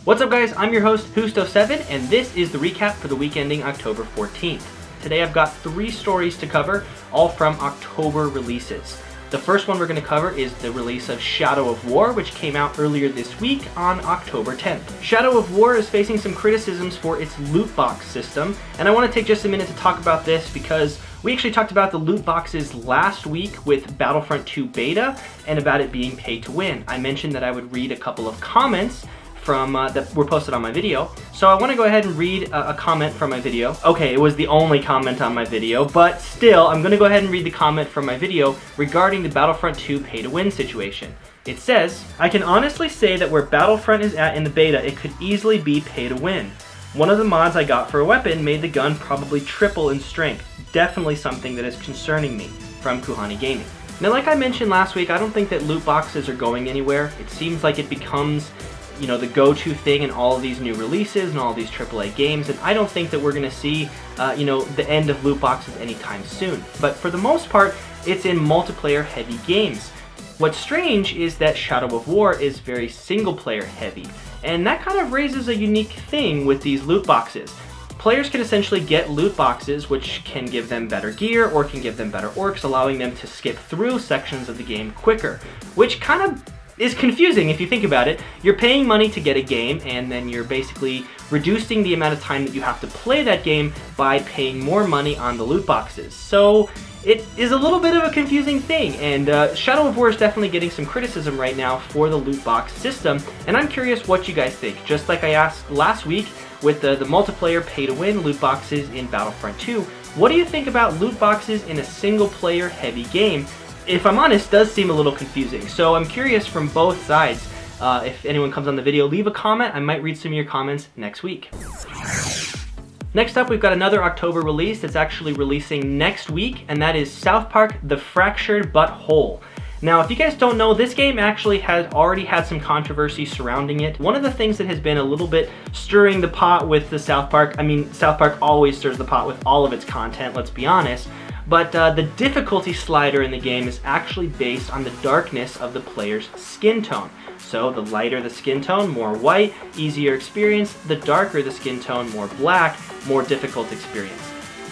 What's up guys, I'm your host Husto7 and this is the recap for the week ending October 14th. Today I've got 3 stories to cover, all from October releases. The first one we're going to cover is the release of Shadow of War, which came out earlier this week on October 10th. Shadow of War is facing some criticisms for its loot box system, and I want to take just a minute to talk about this because we actually talked about the loot boxes last week with Battlefront 2 beta and about it being pay to win. I mentioned that I would read a couple of comments from that were posted on my video. So I want to go ahead and read a comment from my video. Okay, it was the only comment on my video, but still, I'm going to go ahead and read the comment from my video regarding the Battlefront 2 pay-to-win situation. It says, "I can honestly say that where Battlefront is at in the beta, it could easily be pay-to-win. One of the mods I got for a weapon made the gun probably triple in strength. Definitely something that is concerning me." From Kuhani Gaming. Now, like I mentioned last week, I don't think that loot boxes are going anywhere. It seems like it becomes the go-to thing in all of these new releases and all of these AAA games, and I don't think that we're going to see, the end of loot boxes anytime soon. But for the most part, it's in multiplayer-heavy games. What's strange is that Shadow of War is very single-player heavy, and that kind of raises a unique thing with these loot boxes. Players can essentially get loot boxes which can give them better gear or can give them better orcs, allowing them to skip through sections of the game quicker, which kind of is confusing if you think about it. You're paying money to get a game, and then you're basically reducing the amount of time that you have to play that game by paying more money on the loot boxes. So it is a little bit of a confusing thing, and Shadow of War is definitely getting some criticism right now for the loot box system, and I'm curious what you guys think. Just like I asked last week with the multiplayer pay-to-win loot boxes in Battlefront 2, what do you think about loot boxes in a single-player heavy game? If I'm honest, does seem a little confusing. So I'm curious from both sides. If anyone comes on the video, leave a comment. I might read some of your comments next week. Next up, we've got another October release that's actually releasing next week, and that is South Park: The Fractured But Whole. Now, if you guys don't know, this game actually has already had some controversy surrounding it. One of the things that has been a little bit stirring the pot with the South Park, South Park always stirs the pot with all of its content, let's be honest, but the difficulty slider in the game is actually based on the darkness of the player's skin tone. So the lighter the skin tone, more white, easier experience. The darker the skin tone, more black, more difficult experience.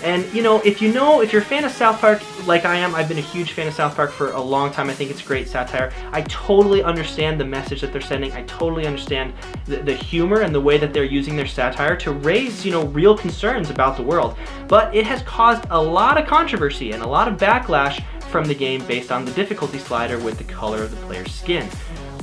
And if you're a fan of South Park like I am, I've been a huge fan of South Park for a long time. I think it's great satire. I totally understand the message that they're sending. I totally understand the humor and the way that they're using their satire to raise, real concerns about the world. But it has caused a lot of controversy and a lot of backlash from the game based on the difficulty slider with the color of the player's skin.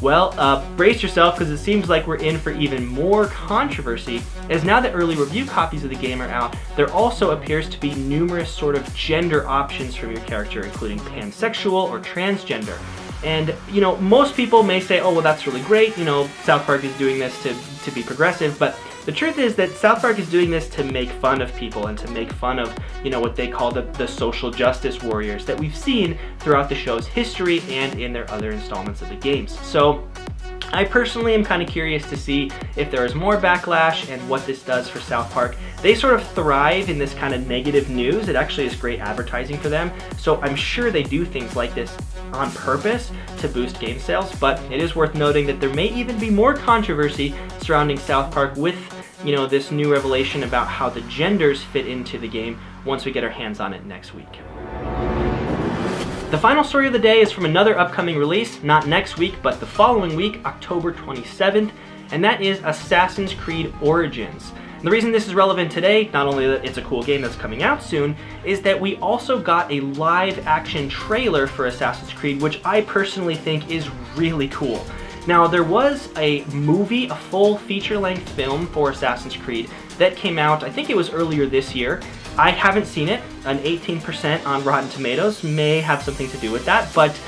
Well, brace yourself, because it seems like we're in for even more controversy, as now that early review copies of the game are out, there also appears to be numerous sort of gender options from your character, including pansexual or transgender. And, most people may say, oh, well, that's really great, South Park is doing this to be progressive, but the truth is that South Park is doing this to make fun of people and to make fun of, what they call the social justice warriors that we've seen throughout the show's history and in their other installments of the games. So I personally am kind of curious to see if there is more backlash and what this does for South Park. They sort of thrive in this kind of negative news. It actually is great advertising for them. So I'm sure they do things like this on purpose to boost game sales, but it is worth noting that there may even be more controversy surrounding South Park with this new revelation about how the genders fit into the game once we get our hands on it next week. The final story of the day is from another upcoming release, not next week, but the following week, October 27th, and that is Assassin's Creed Origins. And the reason this is relevant today, not only that it's a cool game that's coming out soon, is that we also got a live action trailer for Assassin's Creed, which I personally think is really cool. Now, there was a movie, a full feature-length film for Assassin's Creed that came out, I think it was earlier this year. I haven't seen it. An 18% on Rotten Tomatoes may have something to do with that, but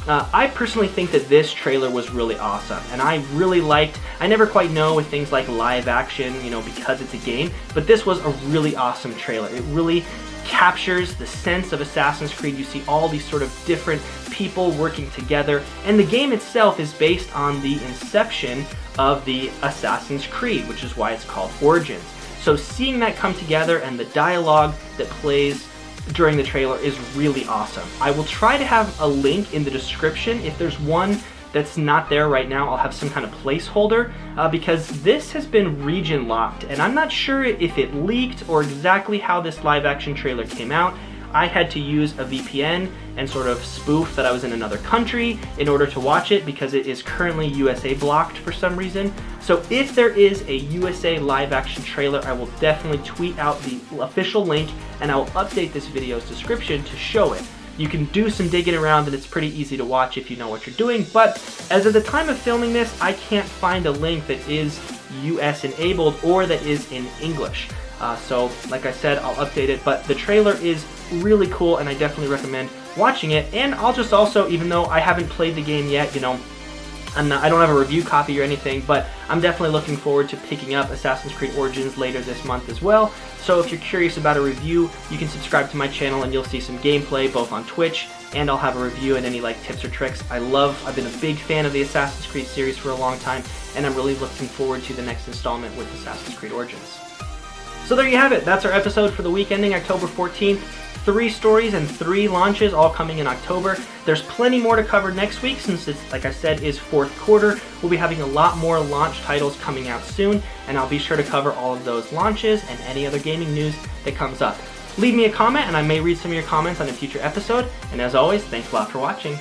I personally think that this trailer was really awesome, and I really liked, I never quite know with things like live action, because it's a game, but this was a really awesome trailer. It really captures the sense of Assassin's Creed. You see all these sort of different people working together, and the game itself is based on the inception of the Assassin's Creed, which is why it's called Origins. So seeing that come together and the dialogue that plays during the trailer is really awesome. I will try to have a link in the description if there's one that's not there right now. I'll have some kind of placeholder because this has been region locked, and I'm not sure if it leaked or exactly how this live action trailer came out. I had to use a VPN and sort of spoof that I was in another country in order to watch it because it is currently USA blocked for some reason. So if there is a USA live action trailer, I will definitely tweet out the official link and I will update this video's description to show it. You can do some digging around and it's pretty easy to watch if you know what you're doing, but as of the time of filming this, I can't find a link that is US enabled or that is in English. So like I said, I'll update it, but the trailer is really cool and I definitely recommend watching it. And I'll just also, even though I haven't played the game yet, you know, I don't have a review copy or anything, but I'm definitely looking forward to picking up Assassin's Creed Origins later this month as well. So if you're curious about a review, you can subscribe to my channel and you'll see some gameplay both on Twitch, and I'll have a review and any like tips or tricks. I've been a big fan of the Assassin's Creed series for a long time, and I'm really looking forward to the next installment with Assassin's Creed Origins. So there you have it. That's our episode for the week ending October 14th. 3 stories and 3 launches all coming in October. There's plenty more to cover next week since it's, like I said, is 4th quarter. We'll be having a lot more launch titles coming out soon, and I'll be sure to cover all of those launches and any other gaming news that comes up. Leave me a comment and I may read some of your comments on a future episode, and as always, thanks a lot for watching.